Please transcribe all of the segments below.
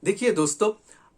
देखिए दोस्तों,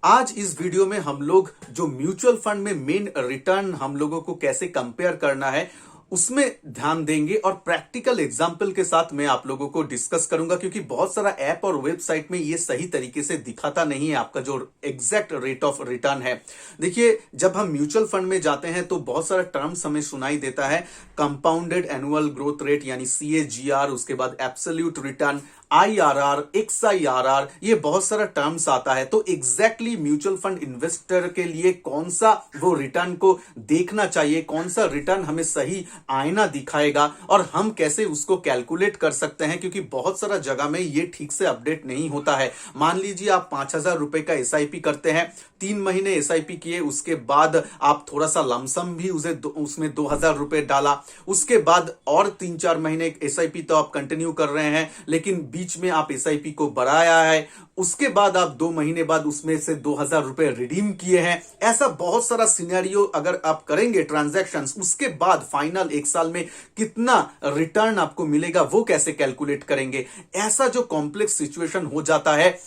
आज इस वीडियो में हम लोग जो म्यूचुअल फंड में मेन रिटर्न हम लोगों को कैसे कंपेयर करना है उसमें ध्यान देंगे और प्रैक्टिकल एग्जाम्पल के साथ मैं आप लोगों को डिस्कस करूंगा, क्योंकि बहुत सारा ऐप और वेबसाइट में ये सही तरीके से दिखाता नहीं है आपका जो एग्जैक्ट रेट ऑफ रिटर्न है। देखिए, जब हम म्यूचुअल फंड में जाते हैं तो बहुत सारा टर्म्स हमें सुनाई देता है, कंपाउंडेड एनुअल ग्रोथ रेट यानी CAGR, उसके बाद एब्सोल्यूट रिटर्न, IRR, XIRR, ये बहुत सारा टर्म्स आता है। तो एग्जैक्टली म्यूचुअल फंड इन्वेस्टर के लिए कौन सा वो रिटर्न को देखना चाहिए, कौन सा रिटर्न हमें सही आईना दिखाएगा और हम कैसे उसको कैलकुलेट कर सकते हैं, क्योंकि बहुत सारा जगह में ये ठीक से अपडेट नहीं होता है। मान लीजिए आप 5,000 रुपए का SIP करते हैं, 3 महीने SIP किए, उसके बाद आप थोड़ा सा लमसम भी उसमें 2,000 रुपए डाला, उसके बाद और 3-4 महीने SIP तो आप कंटिन्यू कर रहे हैं, लेकिन बीच में आप SIP को बढ़ाया है, उसके बाद आप 2 महीने बाद उसमें से 2,000 रुपए रिडीम किए हैं। ऐसा बहुत सारा सिनेरियो अगर आप करेंगे ट्रांजैक्शंस, उसके बाद फाइनल 1 साल में कितना रिटर्न आपको मिलेगा वो कैसे कैलकुलेट करेंगे। ऐसा जो कॉम्प्लेक्स सिचुएशन हो जाता है,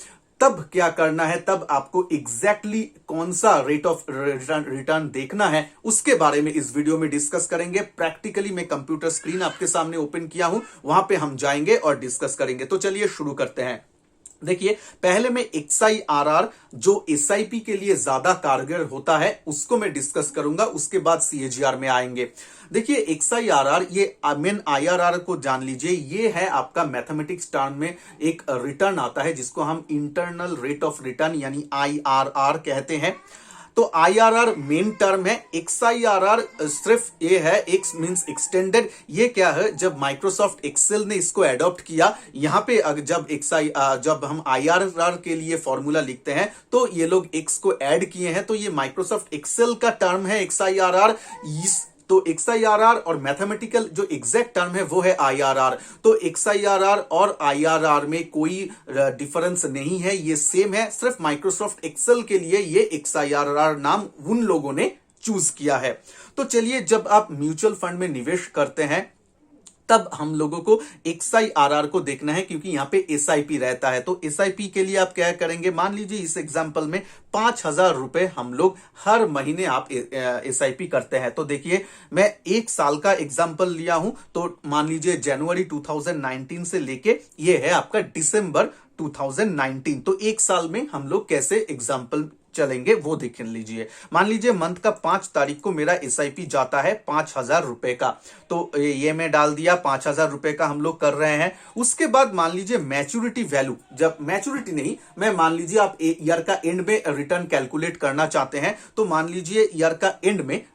तब क्या करना है, तब आपको एग्जैक्टली कौन सा रेट ऑफ रिटर्न देखना है उसके बारे में इस वीडियो में डिस्कस करेंगे। प्रैक्टिकली मैं कंप्यूटर स्क्रीन आपके सामने ओपन किया हूं, वहां पे हम जाएंगे और डिस्कस करेंगे। तो चलिए शुरू करते हैं। देखिए, पहले मैं XIRR जो SIP के लिए ज्यादा कारगर होता है उसको मैं डिस्कस करूंगा, उसके बाद CAGR में आएंगे। देखिए, XIRR, ये मेन IRR को जान लीजिए, ये है आपका मैथमेटिक्स टर्म में एक रिटर्न आता है जिसको हम इंटरनल रेट ऑफ रिटर्न यानी IRR कहते हैं। तो IRR मेन टर्म है, XIRR सिर्फ ये है, X मींस एक्सटेंडेड। ये क्या है, जब माइक्रोसॉफ्ट एक्सेल ने इसको एडॉप्ट किया, यहां पे जब हम IRR के लिए फॉर्मूला लिखते हैं तो ये लोग X को ऐड किए हैं, तो ये माइक्रोसॉफ्ट एक्सेल का टर्म है XIRR। तो XIRR और मैथमेटिकल जो एग्जैक्ट टर्म है वो है IRR। तो XIRR और IRR में कोई डिफरेंस नहीं है, ये सेम है, सिर्फ माइक्रोसॉफ्ट एक्सेल के लिए ये XIRR नाम उन लोगों ने चूज किया है। तो चलिए, जब आप म्यूचुअल फंड में निवेश करते हैं तब हम लोगों को XIRR को देखना है, क्योंकि यहां पे SIP रहता है। तो SIP के लिए आप क्या करेंगे, मान लीजिए इस एग्जांपल में 5,000 रुपए हम लोग हर महीने आप SIP करते हैं। तो देखिए, मैं 1 साल का एग्जांपल लिया हूं, तो मान लीजिए जनवरी 2019 से लेके ये है आपका दिसंबर 2019। तो 1 साल में हम लोग कैसे एग्जांपल चलेंगे वो देख लीजिए। मान लीजिए मंथ का 5 तारीख को मेरा SIP जाता है 5,000 रुपए का, तो ये मैं डाल दिया, 5,000 रुपए का हम लोग कर रहे हैं। उसके बाद मान लीजिए मैच्योरिटी वैल्यू, जब मैच्योरिटी नहीं, मैं मान लीजिए आप ईयर का एंड में रिटर्न कैलकुलेट करना चाहते हैं, तो मान लीजिए ईयर का एंड में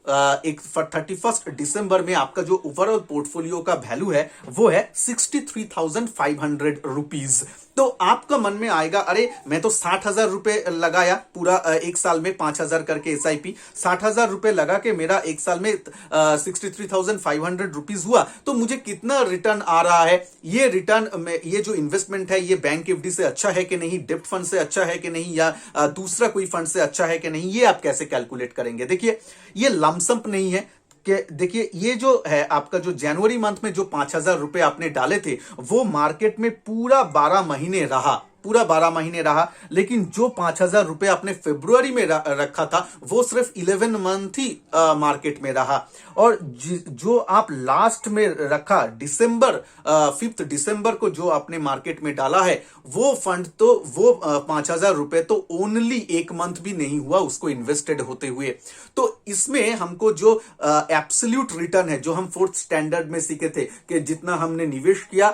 31 दिसंबर में आपका जो ओवरऑल पोर्टफोलियो का वैल्यू है वो है 63,500 रुपीज। तो आपका मन में आएगा, अरे मैं तो 60,000 रुपए लगाया पूरा 1 साल में 5,000 करके SIP, 60,000 रुपए लगा के मेरा 1 साल में 63,500 रुपीज हुआ, तो मुझे कितना रिटर्न आ रहा है। ये रिटर्न में, ये जो इन्वेस्टमेंट है ये बैंक FD से अच्छा है कि नहीं, डेब्ट फंड से अच्छा है कि नहीं, या दूसरा कोई फंड से अच्छा है कि नहीं, ये आप कैसे कैलकुलेट करेंगे। देखिए, ये लमसम नहीं है कि देखिए, ये जो है आपका जो जनवरी मंथ में जो 5,000 रुपए आपने डाले थे वो मार्केट में पूरा 12 महीने रहा, पूरा 12 महीने रहा। लेकिन जो 5,000 रुपए आपने फरवरी में रखा था वो सिर्फ 11 मंथ ही मार्केट में रहा। और जो आप लास्ट में रखा दिसंबर 5 दिसंबर को जो आपने मार्केट में डाला है वो फंड, तो वो 5,000 रुपए तो ओनली 1 मंथ भी नहीं हुआ उसको इन्वेस्टेड होते हुए। तो इसमें हमको जो एब्सोल्यूट रिटर्न है, जो हम 4th स्टैंडर्ड में सीखे थे कि जितना हमने निवेश किया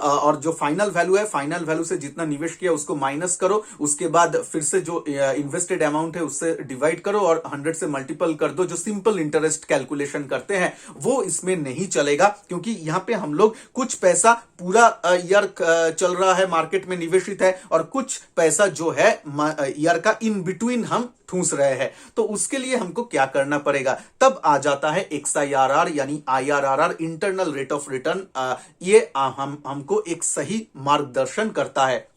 और जो फाइनल वैल्यू है, फाइनल वैल्यू से जितना निवेश किया उसको माइनस करो, उसके बाद फिर से जो इन्वेस्टेड अमाउंट है उससे डिवाइड करो और 100 से मल्टीपल कर दो। जो सिंपल इंटरेस्ट कैलकुलेशन करते हैं वो इसमें नहीं चलेगा, क्योंकि यहां पे हम लोग कुछ पैसा पूरा ईयर चल रहा है मार्केट में निवेशित है और कुछ पैसा जो है ईयर का इन बिटवीन हम ठूस रहे हैं। तो उसके लिए हमको क्या करना पड़ेगा, तब आ जाता है XIRR यानी IRR, internal rate of return. ये हमको एक सही मार्गदर्शन करता है।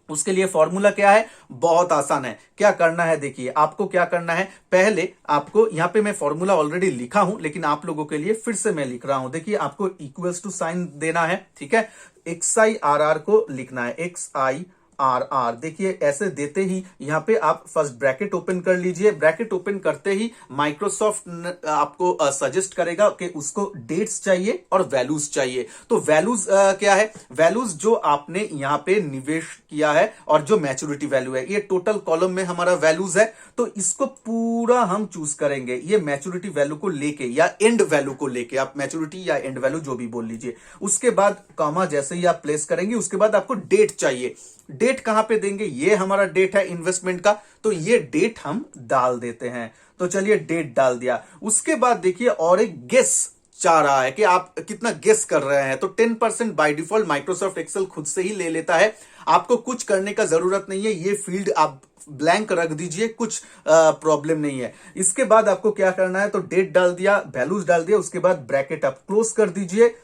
उसके लिए फॉर्मूला क्या है, बहुत आसान है। क्या करना है, देखिए आपको क्या करना है, पहले आपको, यहां पे मैं फॉर्मूला ऑलरेडी लिखा हूं लेकिन आप लोगों के लिए फिर से मैं लिख रहा हूं। देखिए, आपको इक्वल्स टू साइन देना है, ठीक है। XIRR को लिखना है XIRR RR, देखिए ऐसे देते ही यहाँ पे आप फर्स्ट ब्रैकेट ओपन कर लीजिए। ब्रैकेट ओपन करते ही माइक्रोसॉफ्ट आपको सजेस्ट करेगा कि उसको डेट्स चाहिए और वैल्यूज चाहिए। तो वैल्यूज क्या है, वैल्यूज जो आपने यहाँ पे निवेश किया है और जो मैच्योरिटी वैल्यू है, ये टोटल कॉलम में हमारा वैल्यूज है। तो इसको पूरा हम चूज करेंगे ये मैच्योरिटी वैल्यू को लेके या एंड वैल्यू को लेके, आप मैच्योरिटी या एंड वैल्यू जो भी बोल लीजिए। उसके बाद कॉमा जैसे ही आप प्लेस करेंगे, उसके बाद आपको डेट चाहिए। डेट कहां पे देंगे, ये हमारा डेट है इन्वेस्टमेंट का, तो ये डेट हम डाल देते हैं। तो चलिए डेट डाल दिया। उसके बाद देखिए और एक गेस चाह रहा है कि आप कितना गेस कर रहे हैं। तो 10% बाय डिफॉल्ट माइक्रोसॉफ्ट एक्सेल खुद से ही ले लेता है, आपको कुछ करने का जरूरत नहीं है। ये फील्ड आप ब्लैंक रख दीजिए, कुछ प्रॉब्लम नहीं है। इसके बाद आपको क्या करना है, तो डेट डाल दिया, वैल्यूज डाल दिया, उसके बाद ब्रैकेट आप क्लोज कर दीजिए,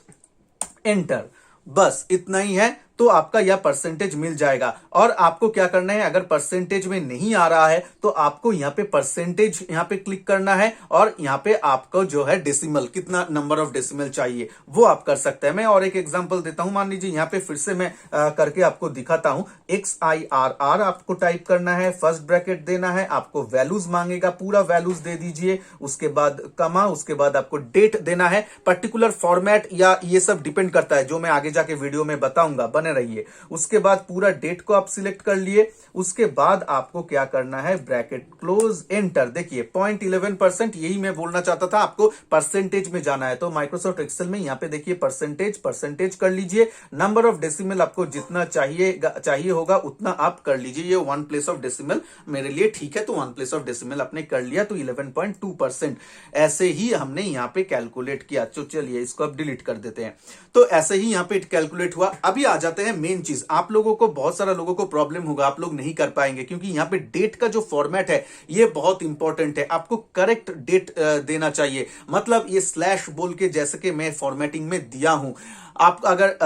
एंटर, बस इतना ही है। तो आपका यह परसेंटेज मिल जाएगा। और आपको क्या करना है, अगर परसेंटेज में नहीं आ रहा है तो आपको यहाँ पे परसेंटेज यहाँ पे क्लिक करना है और यहाँ पे आपको जो है डेसिमल, कितना नंबर ऑफ डेसिमल चाहिए वो आप कर सकते हैं। मैं और एक एग्जांपल देता हूं, मान लीजिए यहाँ पे फिर से मैं करके आपको दिखाता हूं। XIRR आपको टाइप करना है, फर्स्ट ब्रैकेट देना है, आपको वैल्यूज मांगेगा, पूरा वैल्यूज दे दीजिए, उसके बाद कमा, उसके बाद आपको डेट देना है। पर्टिकुलर फॉर्मेट या ये सब डिपेंड करता है, जो मैं आगे जाके वीडियो में बताऊंगा, रहिए। उसके बाद पूरा डेट को आप सिलेक्ट कर लिए, उसके बाद आपको क्या करना है, ब्रैकेट क्लोज, एंटर। देखिए 0.11%, यही मैं बोलना चाहता था, आपको परसेंटेज में जाना है। तो माइक्रोसॉफ्ट एक्सेल में यहां पे देखिए परसेंटेज कर लीजिए। नंबर ऑफ डेसिमल आपको जितना चाहिए होगा उतना आप कर लीजिए। ये 1 प्लेस ऑफ डेसिमल मेरे लिए ठीक है, तो 1 प्लेस ऑफ डेसिमल आपने कर लिया, तो 11.2% ऐसे ही हमने यहां पे कैलकुलेट किया। तो चलिए इसको अब डिलीट कर देते हैं। तो ऐसे ही यहां पे कैलकुलेट हुआ। अभी आ जाते हैं मेन चीज। आप लोगों को, बहुत सारा लोगों को प्रॉब्लम होगा, आप लोग नहीं कर पाएंगे, क्योंकि यहां पे डेट का जो फॉर्मेट है ये बहुत इंपॉर्टेंट है। आपको करेक्ट डेट देना चाहिए, मतलब ये स्लैश बोल के जैसे कि मैं फॉर्मेटिंग में दिया हूं। आप अगर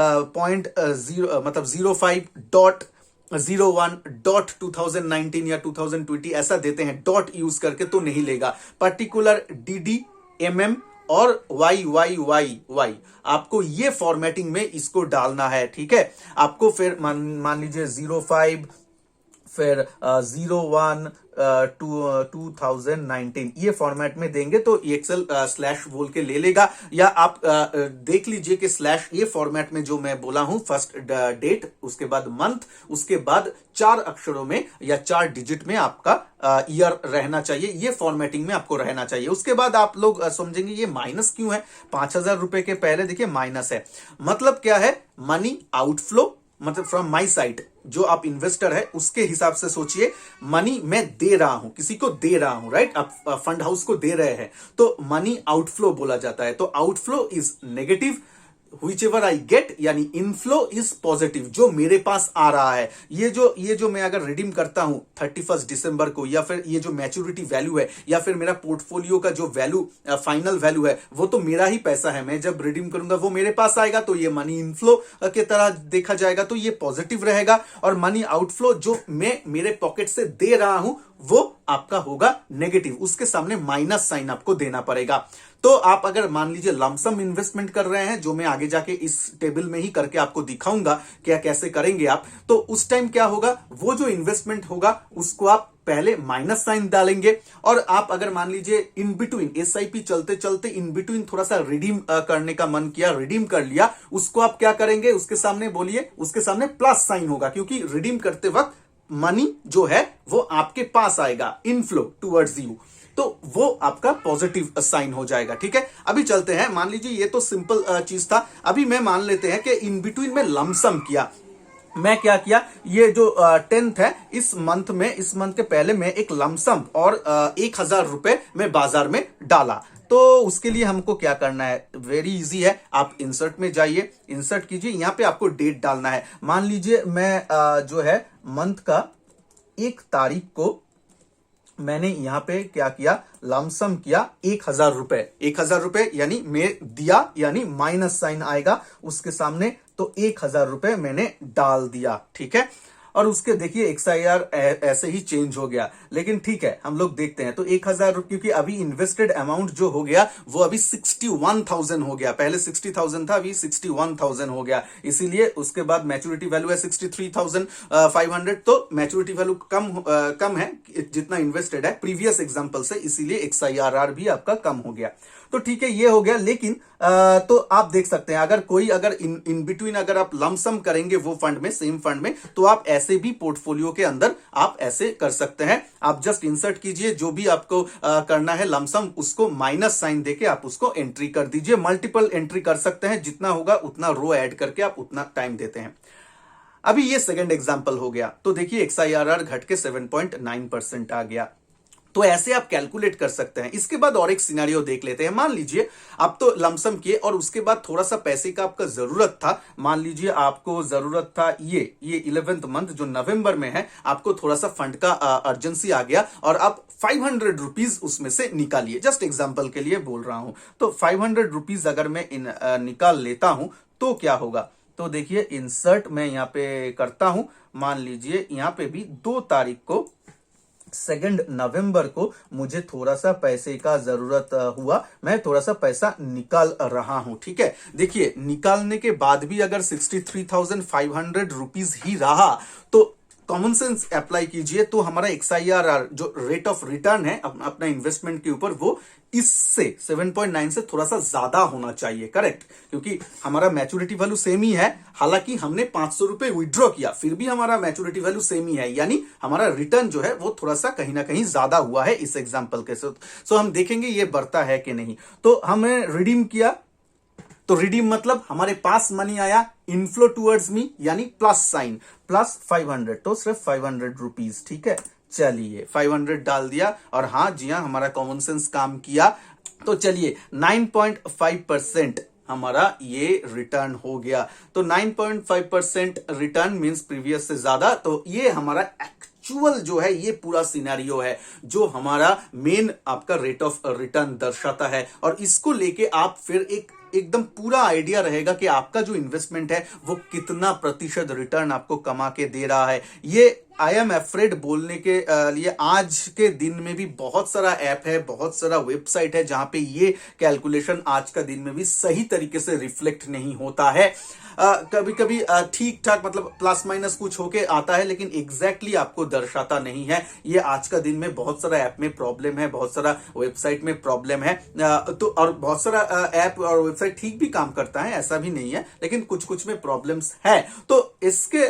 मतलब 05.01.2019 या 2020 ऐसा देते हैं डॉट यूज करके, तो नहीं लेगा। पर्टिकुलर DD और YYYY आपको ये फॉर्मेटिंग में इसको डालना है, ठीक है। आपको फिर मान लीजिए 05 फिर 01 2019 ये फॉर्मेट में देंगे तो एक्सेल स्लैश बोल के ले लेगा। या आप देख लीजिए कि स्लैश ये फॉर्मेट में जो मैं बोला हूं, फर्स्ट डेट, उसके बाद मंथ, उसके बाद 4 अक्षरों में या 4 डिजिट में आपका ईयर रहना चाहिए। ये फॉर्मेटिंग में आपको रहना चाहिए। उसके बाद आप लोग समझेंगे ये माइनस क्यों है, 5,000 रुपए के पहले देखिए माइनस है, मतलब क्या है, मनी आउटफ्लो, मतलब फ्रॉम माई साइड, जो आप इन्वेस्टर है उसके हिसाब से सोचिए, मनी मैं दे रहा हूं, किसी को दे रहा हूं, राइट। आप फंड हाउस को दे रहे हैं, तो मनी आउटफ्लो बोला जाता है। तो outflow is negative, whichever I get, यानी इनफ्लो इज पॉजिटिव, जो मेरे पास आ रहा है। ये जो मैं अगर रिडीम करता हूं 31 दिसंबर को, या फिर ये जो मैच्योरिटी वैल्यू है, या फिर मेरा पोर्टफोलियो का जो वैल्यू, फाइनल वैल्यू है, वो तो मेरा ही पैसा है। मैं जब रिडीम करूंगा वो मेरे पास आएगा, तो ये मनी इनफ्लो के तरह देखा जाएगा, तो ये पॉजिटिव रहेगा। और मनी आउटफ्लो जो मैं मेरे पॉकेट से दे रहा हूं वो आपका होगा नेगेटिव, उसके सामने माइनस साइन आपको देना पड़ेगा। तो आप अगर मान लीजिए लमसम इन्वेस्टमेंट कर रहे हैं, जो मैं आगे जाके इस टेबल में ही करके आपको दिखाऊंगा क्या कैसे करेंगे आप, तो उस टाइम क्या होगा, वो जो इन्वेस्टमेंट होगा उसको आप पहले माइनस साइन डालेंगे। और आप अगर मान लीजिए इन बिटवीन SIP चलते चलते इन बिटवीन थोड़ा सा रिडीम करने का मन किया, रिडीम कर लिया, उसको आप क्या करेंगे, उसके सामने बोलिए, उसके सामने प्लस साइन होगा, क्योंकि रिडीम करते वक्त मनी जो है वो आपके पास आएगा, इनफ्लो टुवर्ड्स यू, तो वो आपका पॉजिटिव साइन हो जाएगा, ठीक है। अभी चलते हैं, मान लीजिए ये तो सिंपल चीज था। अभी मैं मान लेते हैं कि इन बिटवीन में लमसम किया। मैं क्या किया, ये जो 10th है, इस मंथ के पहले मैं एक लमसम और 1,000 रुपए मैं बाजार में डाला। तो उसके लिए हमको क्या करना है, वेरी इजी है। आप इंसर्ट में जाइए, इंसर्ट कीजिए, यहां पे आपको डेट डालना है। मान लीजिए मैं जो है मंथ का 1 तारीख को मैंने यहां पे क्या किया, लमसम किया 1,000 रुपए। 1,000 रुपए यानी मैं दिया, यानी माइनस साइन आएगा उसके सामने, तो 1,000 रुपए मैंने डाल दिया, ठीक है। और उसके देखिए XIR ऐसे ही चेंज हो गया। लेकिन ठीक है, हम लोग देखते हैं। तो 1000, क्योंकि अभी इन्वेस्टेड अमाउंट जो हो गया वो अभी 61,000 हो गया। पहले 60,000 था, अभी 61,000 हो गया। इसीलिए उसके बाद मैच्योरिटी वैल्यू है 63,500। तो मैच्योरिटी वैल्यू कम है जितना इन्वेस्टेड है प्रीवियस एग्जांपल से, इसीलिए XIRR भी आपका कम हो गया। तो ठीक है, ये हो गया। लेकिन तो आप देख सकते हैं, अगर इन बिटवीन अगर आप लमसम करेंगे वो फंड में, सेम फंड में, तो आप ऐसे भी पोर्टफोलियो के अंदर आप ऐसे कर सकते हैं। आप जस्ट इंसर्ट कीजिए, जो भी आपको करना है लमसम, उसको माइनस साइन देके आप उसको एंट्री कर दीजिए। मल्टीपल एंट्री कर सकते हैं, जितना होगा उतना रो ऐड करके आप उतना टाइम देते हैं। अभी ये सेकंड एग्जांपल हो गया। तो देखिए XIRR घट के 7.9% आ गया। तो ऐसे आप कैलकुलेट कर सकते हैं। इसके बाद और एक सिनेरियो देख लेते हैं। मान लीजिए आप तो लमसम किए और उसके बाद थोड़ा सा पैसे का आपका जरूरत था। मान लीजिए आपको जरूरत था ये 11th मंथ जो नवंबर में है, आपको थोड़ा सा फंड का अर्जेंसी आ गया और आप 500 रुपीज उसमें से निकालिए। जस्ट एग्जांपल के लिए बोल रहा हूं। तो 500 रुपीज अगर मैं निकाल लेता हूं तो क्या होगा? तो देखिए इंसर्ट मैं यहां पे करता हूं। मान लीजिए यहां पे भी 2 तारीख को 2 नवंबर को मुझे थोड़ा सा पैसे का जरूरत हुआ। मैं थोड़ा सा पैसा निकाल रहा हूं। ठीक है, देखिए निकालने के बाद भी अगर 63,500 रुपीज ही रहा तो कॉमन सेंस अप्लाई कीजिए। तो हमारा XIRR जो रेट ऑफ रिटर्न है अपना इन्वेस्टमेंट के ऊपर, वो इससे 7.9 से थोड़ा सा ज्यादा होना चाहिए। करेक्ट, क्योंकि हमारा मैच्योरिटी वैल्यू सेम ही है। हालांकि हमने 500 रुपए विड्रॉ किया, फिर भी हमारा मैच्योरिटी वैल्यू सेम ही है, यानी हमारा रिटर्न जो है वो थोड़ा सा कहीं ना कहीं ज्यादा हुआ है इस एग्जाम्पल के साथ। सो हम देखेंगे ये बढ़ता है कि नहीं। तो हमने रिडीम किया, तो रिडीम मतलब हमारे पास मनी आया, इनफ्लो टूवर्ड्स मी, यानी प्लस साइन, प्लस 500, तो सिर्फ 500 रुपीज। ठीक है, चलिए 500 डाल दिया और हाँ जी हाँ, हमारा कॉमन सेंस काम किया। तो चलिए 9.5% हमारा ये रिटर्न हो गया। तो 9.5% रिटर्न मींस प्रीवियस से ज्यादा। तो ये हमारा एक्चुअल जो है ये पूरा सिनेरियो है जो हमारा मेन आपका रेट ऑफ रिटर्न दर्शाता है। और इसको लेके आप फिर एकदम पूरा आइडिया रहेगा कि आपका जो इन्वेस्टमेंट है वो कितना प्रतिशत रिटर्न आपको कमा के दे रहा है। ये आई एम एफ्रेड बोलने के लिए आज के दिन में भी बहुत सारा ऐप है, बहुत सारा वेबसाइट है जहां पे ये कैलकुलेशन आज का दिन में भी सही तरीके से रिफ्लेक्ट नहीं होता है। कभी कभी ठीक ठाक मतलब प्लस माइनस कुछ होके आता है, लेकिन एग्जैक्टली आपको दर्शाता नहीं है। ये आज का दिन में बहुत सारा ऐप में प्रॉब्लम है, बहुत सारा वेबसाइट में प्रॉब्लम है। तो और बहुत सारा ऐप और वेबसाइट ठीक भी काम करता है, ऐसा भी नहीं है, लेकिन कुछ कुछ में प्रॉब्लम्स है। तो इसके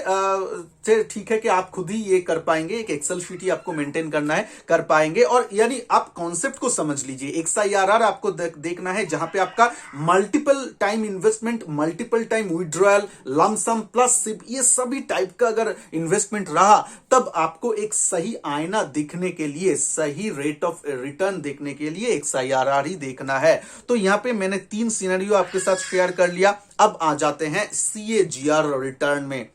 से ठीक है कि आप खुद ही ये कर पाएंगे। एक एक्सेल शीट ही आपको मेंटेन करना है, कर पाएंगे। और यानी आप कॉन्सेप्ट को समझ लीजिए। XIRR आपको देखना है जहां पे आपका multiple time investment, multiple time withdrawal, lump sum plus SIP, ये सभी टाइप का अगर इन्वेस्टमेंट रहा, तब आपको एक सही आईना दिखने के लिए, सही रेट ऑफ रिटर्न देखने के लिए XIRR ही देखना है। तो यहां पे मैंने 3 सिनेरियो आपके साथ शेयर कर लिया। अब आ जाते हैं CAGR रिटर्न में।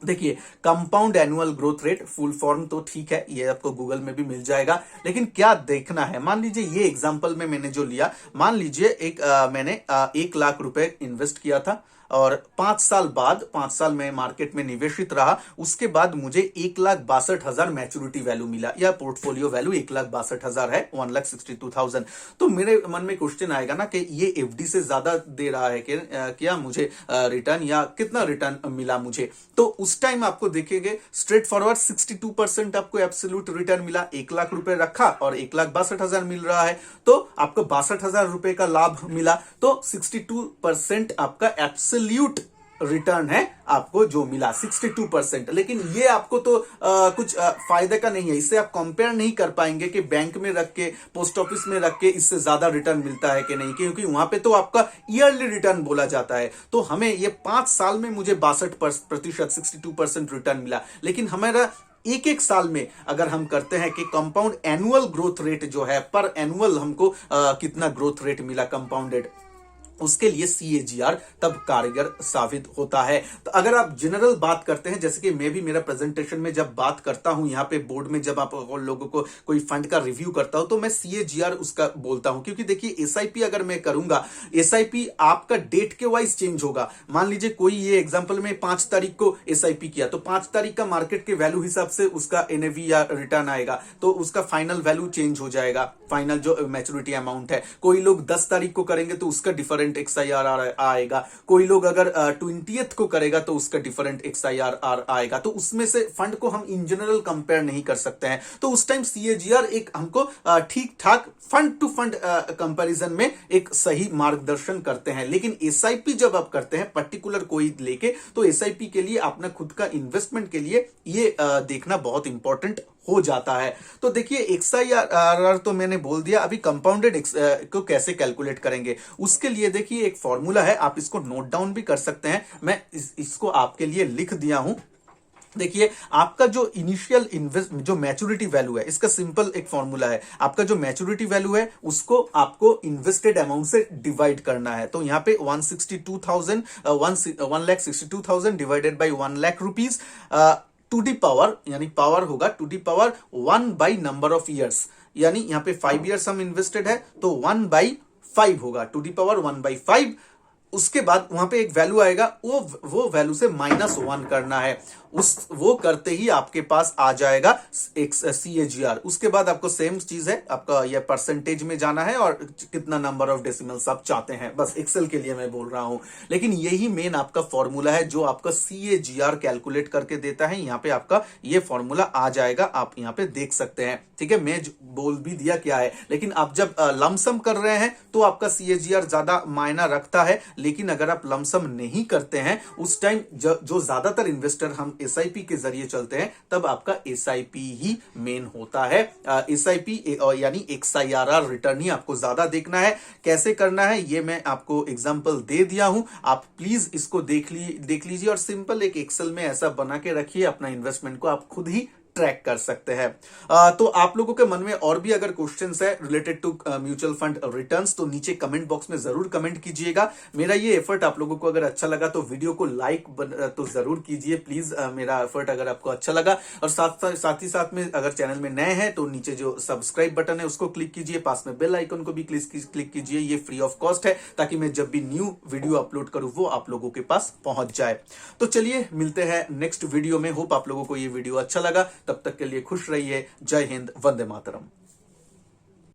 देखिए compound annual growth rate full form तो ठीक है, ये आपको गूगल में भी मिल जाएगा। लेकिन क्या देखना है, मान लीजिए ये एग्जांपल में मैंने जो लिया, मान लीजिए मैंने 1 लाख रुपए इन्वेस्ट किया था और 5 साल बाद, 5 साल में मार्केट में निवेशित रहा। उसके बाद मुझे 1,62,000 मैच्योरिटी वैल्यू मिला, या पोर्टफोलियो वैल्यू 1,62,000 है, 1,62,000। तो मेरे मन में क्वेश्चन आएगा ना कि ये FD से ज्यादा दे रहा है कि क्या मुझे रिटर्न, या कितना रिटर्न मिला मुझे। तो उस टाइम आपको देखेंगे स्ट्रेट फॉरवर्ड 62% आपको एब्सोल्यूट रिटर्न मिला। 1 लाख रुपए रखा और 1,62,000 मिल रहा है, तो आपको 62,000 रुपए का लाभ मिला। तो 62% आपका एब्सोल्यूट रिटर्न है आपको जो मिला, 62%। लेकिन ये आपको तो कुछ फायदे का नहीं है। इससे आप कंपेयर नहीं कर पाएंगे कि बैंक में रख के, पोस्ट ऑफिस में रख के इससे ज्यादा रिटर्न मिलता है कि नहीं, क्योंकि वहां पे तो आपका ईयरली रिटर्न बोला जाता है। तो हमें ये 5 साल में मुझे 62% 62% रिटर्न मिला। लेकिन हमारा एक साल में अगर हम करते हैं कि कंपाउंड एनुअल ग्रोथ रेट जो है, पर एनुअल हमको कितना ग्रोथ रेट मिला कंपाउंडेड, उसके लिए CAGR तब कारगर साबित होता है। तो अगर आप जनरल बात करते हैं, जैसे कि मैं भी मेरा प्रेजेंटेशन में जब बात करता हूं यहाँ पे बोर्ड में, जब आप लोगों को कोई फंड का रिव्यू करता हूं तो मैं CAGR उसका बोलता हूं, क्योंकि देखिए SIP अगर मैं करूंगा, SIP आपका डेट के वाइज चेंज होगा। मान लीजिए कोई, ये एग्जांपल में 5 तारीख को SIP किया तो 5 तारीख का मार्केट के वैल्यू हिसाब से उसका NAV या रिटर्न आएगा, तो उसका फाइनल वैल्यू चेंज हो जाएगा, फाइनल जो मैच्योरिटी अमाउंट है। कोई लोग 10 तारीख को करेंगे तो उसका डिफरेंट XIRR आएगा, कोई लोग अगर 20th को करेगा तो उसका डिफरेंट XIRR आएगा। तो उसमें से फंड को हम इन जनरल कंपेयर नहीं कर सकते हैं, तो उस टाइम CAGR एक हमको ठीक ठाक फंड टू फंड कंपैरिजन में एक सही मार्गदर्शन करते हैं। लेकिन SIP जब आप करते हैं पर्टिकुलर कोई लेके, तो SIP के लिए अपना खुद का इन्वेस्टमेंट के लिए ये देखना बहुत इंपॉर्टेंट हो जाता है। तो देखिए XIRR तो मैंने बोल दिया, अभी कंपाउंडेड को कैसे कैलकुलेट करेंगे उसके लिए देखिए एक फॉर्मूला है, आप इसको नोट डाउन भी कर सकते हैं, मैं इसको आपके लिए लिख दिया हूं। देखिए आपका जो इनिशियल इन्वेस्ट जो मैच्योरिटी वैल्यू है, इसका सिंपल एक फॉर्मूला है, आपका जो मैच्योरिटी वैल्यू है उसको आपको इन्वेस्टेड अमाउंट से डिवाइड करना है। तो यहाँ पे 1,62,000 divided by 1 lakh rupees to the power, यानी पावर होगा to the power 1 by number of years, यानी यहाँ पे 5 ईयर्स हम इन्वेस्टेड है तो 1/5 होगा, टू दी पावर 1/5। उसके बाद वहां पे एक वैल्यू आएगा, वो वैल्यू से -1 करना है, वो करते ही आपके पास आ जाएगा एक CAGR। उसके बाद आपको सेम चीज है, आपका ये परसेंटेज में जाना है और कितना नंबर ऑफ डेसिमल्स आप चाहते हैं, बस एक्सेल के लिए मैं बोल रहा हूं। लेकिन यही मेन आपका फॉर्मूला है जो आपका CAGR कैलकुलेट करके देता है। यहाँ पे आपका ये फॉर्मूला आ जाएगा, आप यहाँ पे देख सकते हैं। ठीक है, मैं बोल भी दिया क्या है, लेकिन आप जब लमसम कर रहे हैं तो आपका CAGR ज्यादा मायना रखता है। लेकिन अगर आप लमसम नहीं करते हैं, उस टाइम जो ज्यादातर इन्वेस्टर हम SIP के जरिए चलते हैं, तब आपका SIP ही मेन होता है। SIP यानी XIRR रिटर्न ही आपको ज्यादा देखना है। कैसे करना है ये मैं आपको एग्जांपल दे दिया हूं, आप प्लीज इसको देख लीजिए और सिंपल एक एक्सेल में ऐसा बना के रखिए, अपना इन्वेस्टमेंट को आप खुद ही ट्रैक कर सकते हैं। तो आप लोगों के मन में और भी अगर क्वेश्चंस है related to mutual fund returns, तो नीचे कमेंट बॉक्स में जरूर कमेंट कीजिएगा। मेरा ये एफर्ट आप लोगों को अगर अच्छा लगा तो वीडियो को लाइक तो जरूर कीजिए प्लीज, मेरा एफर्ट अगर आपको अच्छा लगा। और साथ ही साथ में अगर चैनल में नए हैं तो नीचे जो सब्सक्राइब बटन है उसको क्लिक कीजिए, पास में बेल आइकन को भी क्लिक कीजिए, ये फ्री ऑफ कॉस्ट है, ताकि मैं जब भी न्यू वीडियो अपलोड करूं वो आप लोगों के पास पहुंच जाए। तो चलिए मिलते हैं नेक्स्ट वीडियो में। होप आप लोगों को ये वीडियो अच्छा लगा, तब तक के लिए खुश रहिए। जय हिंद, वंदे मातरम।